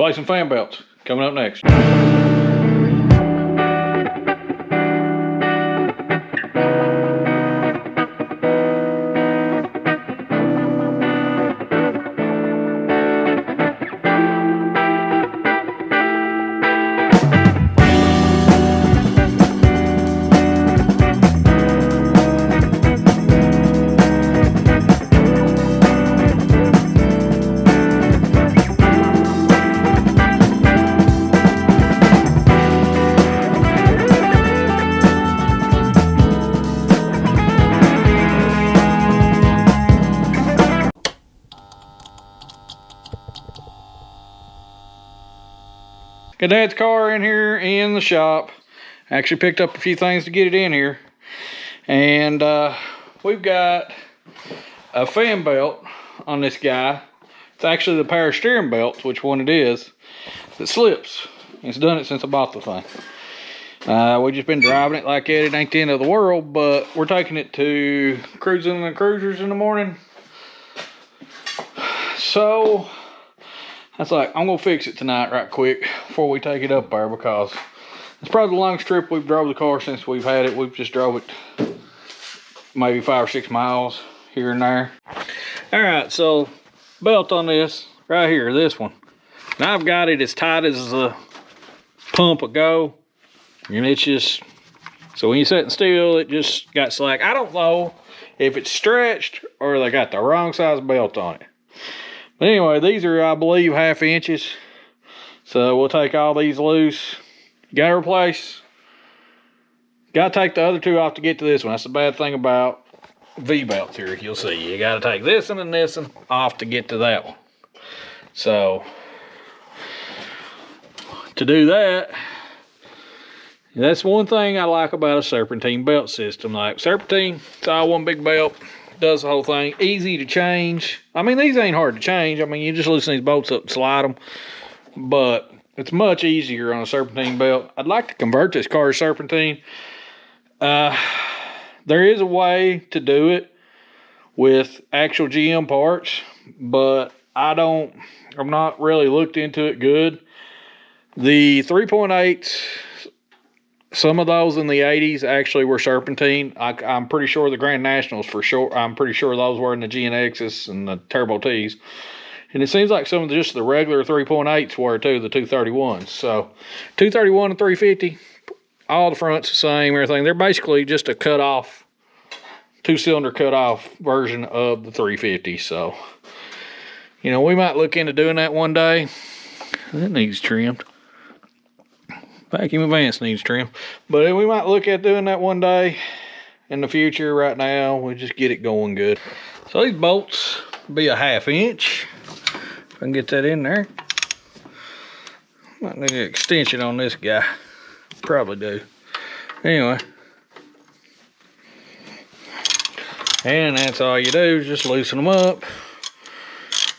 Replacing fan belts coming up next. Got Dad's car in here in the shop. Actually picked up a few things to get it in here. And we've got a fan belt on this guy. It's actually the power steering belt, which one it is, that slips. It's done it since I bought the thing. We've just been driving it like it ain't the end of the world, but we're taking it to cruising and cruisers in the morning. So I was like, I'm gonna fix it tonight right quick before we take it up there, because it's probably the longest trip we've drove the car since we've had it. We've just drove it maybe 5 or 6 miles here and there. All right, so belt on this right here, this one. Now I've got it as tight as the pump will go, and it's just, so when you're sitting still, it just got slack. I don't know if it's stretched or they got the wrong size belt on it. But anyway, these are, I believe, 1/2 inches. So we'll take all these loose. Gotta replace, gotta take the other two off to get to this one. That's the bad thing about V-belts here. You'll see, you gotta take this one and this one off to get to that one. So to do that, that's one thing I like about a serpentine belt system. Like serpentine, it's all one big belt. Does the whole thing, easy to change. I mean, these ain't hard to change. I mean, you just loosen these bolts up and slide them, but it's much easier on a serpentine belt. I'd like to convert this car to serpentine. There is a way to do it with actual GM parts, but I'm not really looked into it good. The 3.8s, some of those in the 80s actually were serpentine. I'm pretty sure the Grand Nationals for sure. I'm pretty sure those were in the GNXs and the Turbo Ts. And it seems like some of just the regular 3.8s were too, the 231s. So 231 and 350, all the fronts the same, everything. They're basically just a cut off, 2-cylinder cut off version of the 350. So, you know, we might look into doing that one day. That needs trimmed. Vacuum advance needs trim, but we might look at doing that one day in the future. Right now, we just get it going good. So these bolts will be a 1/2 inch. If I can get that in there. Might need an extension on this guy. Probably do. Anyway. And that's all you do is just loosen them up.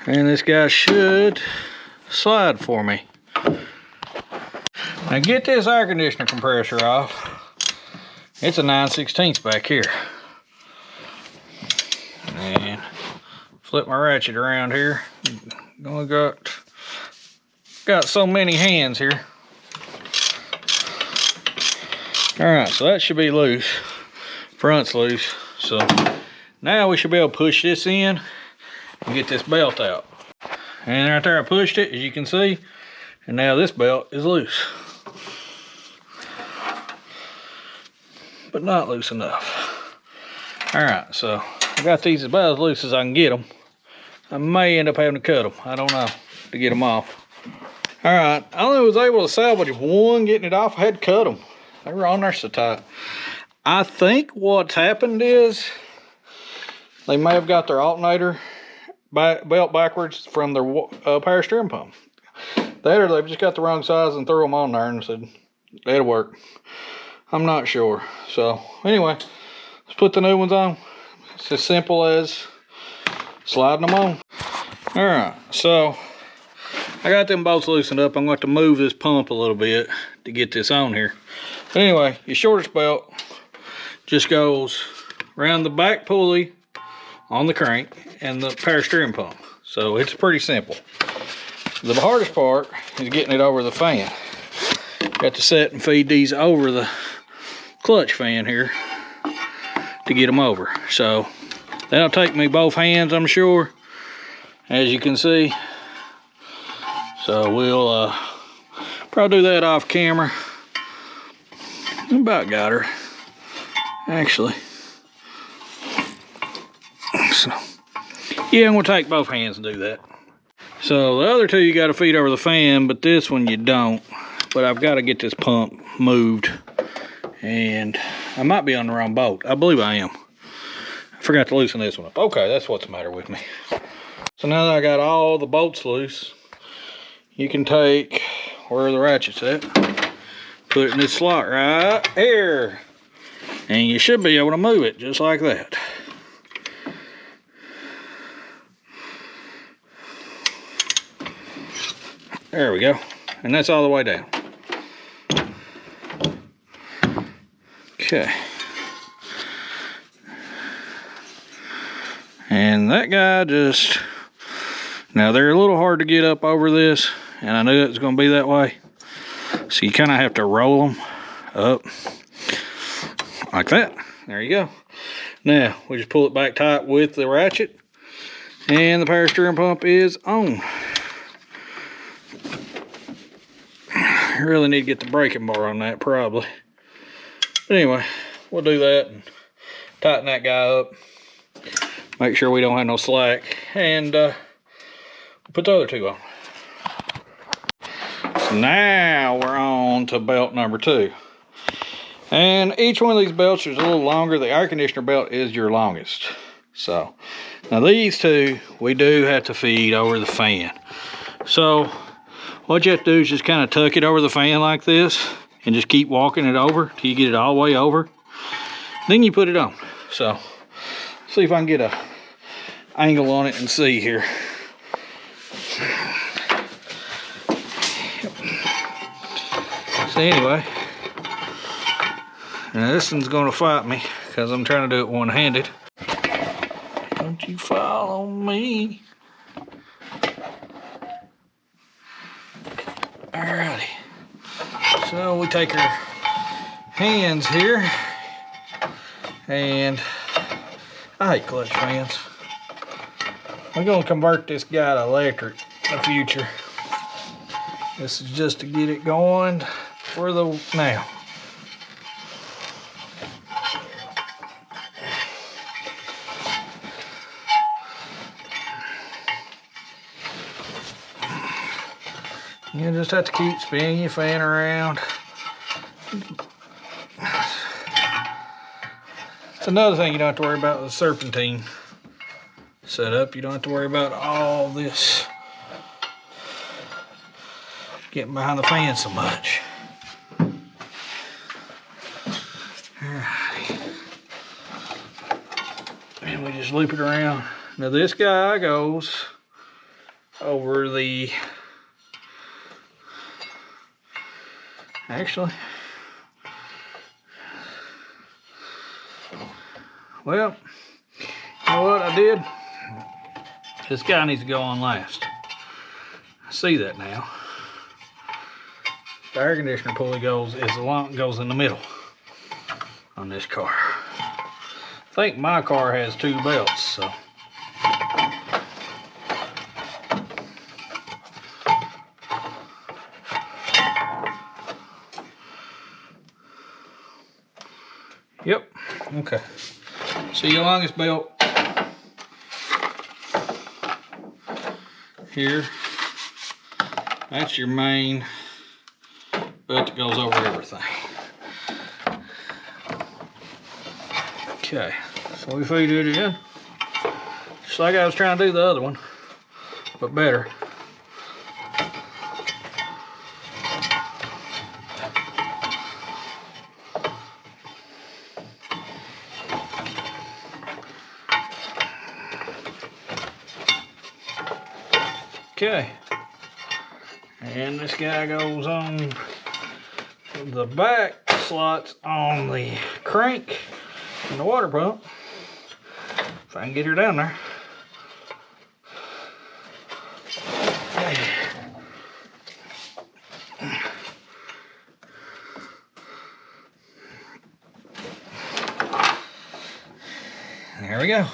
And this guy should slide for me. Now get this air conditioner compressor off. It's a 9/16 back here. And flip my ratchet around here. We got so many hands here. All right, so that should be loose. Front's loose. So now we should be able to push this in and get this belt out. And right there I pushed it, as you can see. And now this belt is loose. But not loose enough. All right, so I got these about as loose as I can get them. I may end up having to cut them. I don't know, to get them off. All right, I only was able to salvage one getting it off. I had to cut them. They were on there so tight. I think what's happened is they may have got their alternator belt backwards from their power steering pump. That or they've just got the wrong size and threw them on there and said, that'll work. I'm not sure. So anyway, let's put the new ones on. It's as simple as sliding them on. All right, so I got them bolts loosened up. I'm going to have to move this pump a little bit to get this on here. But anyway, your shortest belt just goes around the back pulley on the crank and the power steering pump. So it's pretty simple. The hardest part is getting it over the fan. Got to set and feed these over the clutch fan here to get them over. So that'll take me both hands, I'm sure, as you can see. So we'll probably do that off camera. About got her, actually. So yeah, I'm gonna take both hands and do that. So the other two you gotta feed over the fan, but this one you don't. But I've got to get this pump moved, and I might be on the wrong boat. I believe I am. I forgot to loosen this one up. Okay, that's what's the matter with me. So now that I got all the bolts loose, you can take where the ratchet's at, put it in this slot right here, and you should be able to move it just like that. There we go. And that's all the way down. Okay. And that guy just, now they're a little hard to get up over this, and I knew it was going to be that way. So you kind of have to roll them up like that. There you go. Now we just pull it back tight with the ratchet, and the power steering pump is on. I really need to get the braking bar on that probably. But anyway, we'll do that and tighten that guy up. Make sure we don't have no slack, and put the other two on. So now we're on to belt number 2. And each one of these belts is a little longer. The air conditioner belt is your longest. So now these two we do have to feed over the fan. So what you have to do is just kind of tuck it over the fan like this and just keep walking it over till you get it all the way over. Then you put it on. So see if I can get a angle on it and see here. So anyway, now this one's gonna fight me because I'm trying to do it one-handed. Don't you follow me? Alrighty. So we take our hands here, and I hate clutch fans. I'm gonna convert this guy to electric in the future. This is just to get it going for the now. You just have to keep spinning your fan around. It's another thing you don't have to worry about with the serpentine setup. You don't have to worry about all this getting behind the fan so much. Alright. And we just loop it around. Now this guy goes over the, actually, well, you know what I did? This guy needs to go on last. I see that now. The air conditioner pulley goes in the middle on this car. I think my car has 2 belts, so. Yep, okay. So your longest belt here, that's your main belt that goes over everything. Okay, so we feed it in, just like I was trying to do the other one, but better. Okay, and this guy goes on the back slots on the crank and the water pump. If I can get her down there. we go.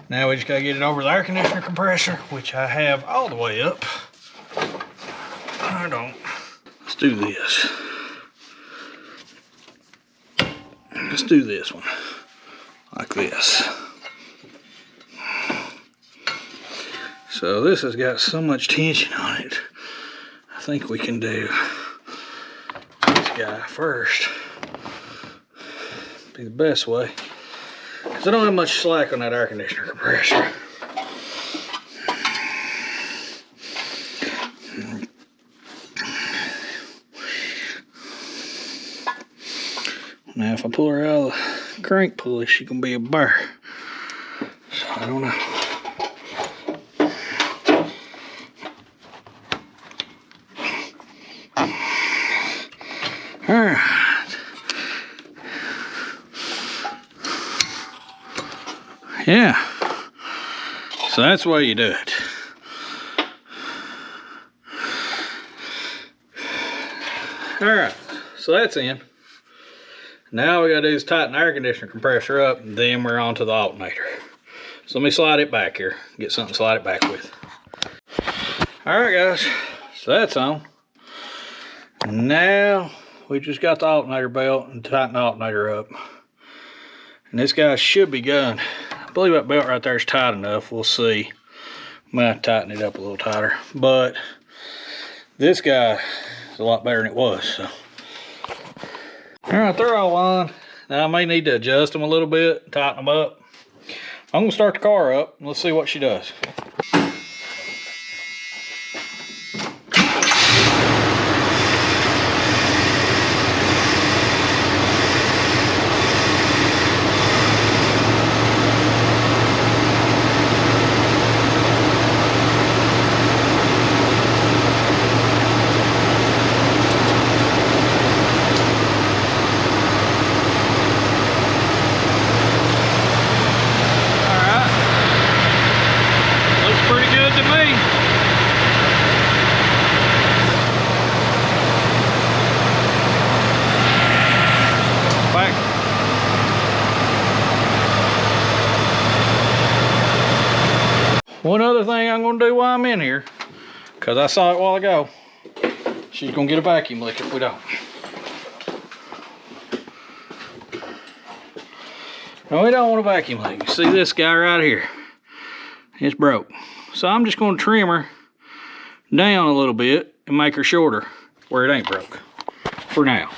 Now we just gotta get it over the air conditioner compressor, which I have all the way up. I don't. Let's do this. Let's do this one. Like this. So this has got so much tension on it. I think we can do this guy first. Be the best way. Because I don't have much slack on that air conditioner compressor. Now if I pull her out of the crank pulley, she's gonna be a bear. So I don't know. Alright. Yeah. So that's the way you do it. Alright, so that's in. Now we gotta do is tighten the air conditioner compressor up, and then we're on to the alternator. So let me slide it back here, get something to slide it back with. Alright guys, so that's on. Now we just got the alternator belt and tighten the alternator up. And this guy should be good. I believe that belt right there is tight enough. We'll see. Might tighten it up a little tighter. But this guy is a lot better than it was. So. Alright, they're all on. Now I may need to adjust them a little bit, tighten them up. I'm going to start the car up and let's see what she does. One other thing I'm going to do while I'm in here, because I saw it a while ago, she's going to get a vacuum leak if we don't. No, we don't want a vacuum leak. You see this guy right here? It's broke. So I'm just going to trim her down a little bit and make her shorter where it ain't broke. For now.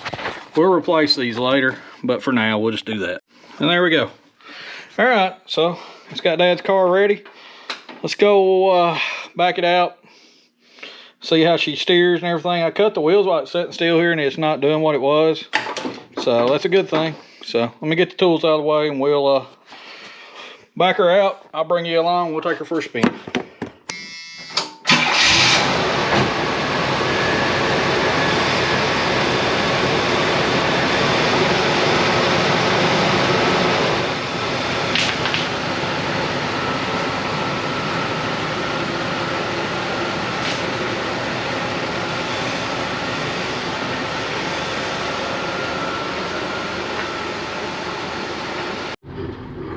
We'll replace these later, but for now we'll just do that. And there we go. Alright, so it's got Dad's car ready. Let's go back it out, see how she steers and everything. I cut the wheels while it's sitting still here and it's not doing what it was. So that's a good thing. So let me get the tools out of the way and we'll back her out. I'll bring you along. We'll take her for a spin.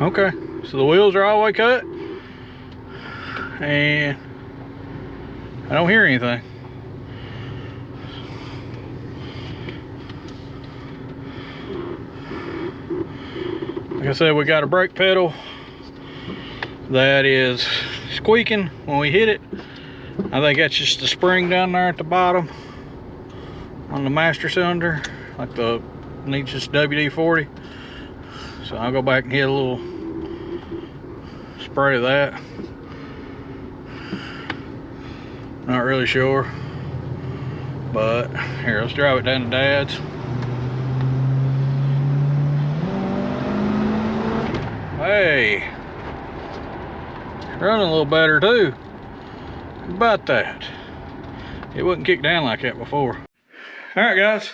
Okay, so the wheels are all the way cut, and I don't hear anything. Like I said, we got a brake pedal that is squeaking when we hit it. I think that's just the spring down there at the bottom on the master cylinder, like the needs just WD-40. So I'll go back and hit a little spray of that. Not really sure, but here, let's drive it down to Dad's. Hey, running a little better too. How about that? It wouldn't kick down like that before. All right, guys.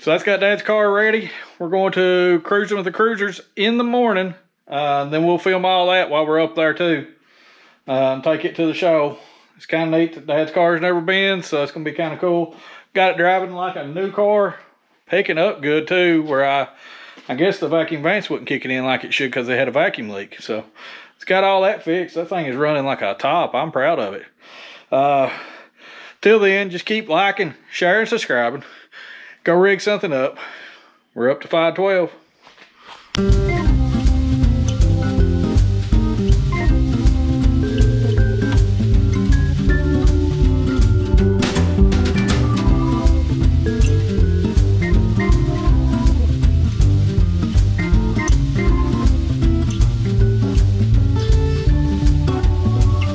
So that's got Dad's car ready. We're going to cruising with the cruisers in the morning. Then we'll film all that while we're up there too. And take it to the show. It's kind of neat that Dad's car's never been, so it's going to be kind of cool. Got it driving like a new car. Picking up good too, where I I guess the vacuum vents wasn't kicking in like it should because they had a vacuum leak. So it's got all that fixed. That thing is running like a top. I'm proud of it. Till then, just keep liking, sharing, subscribing. Go rig something up. We're up to 512.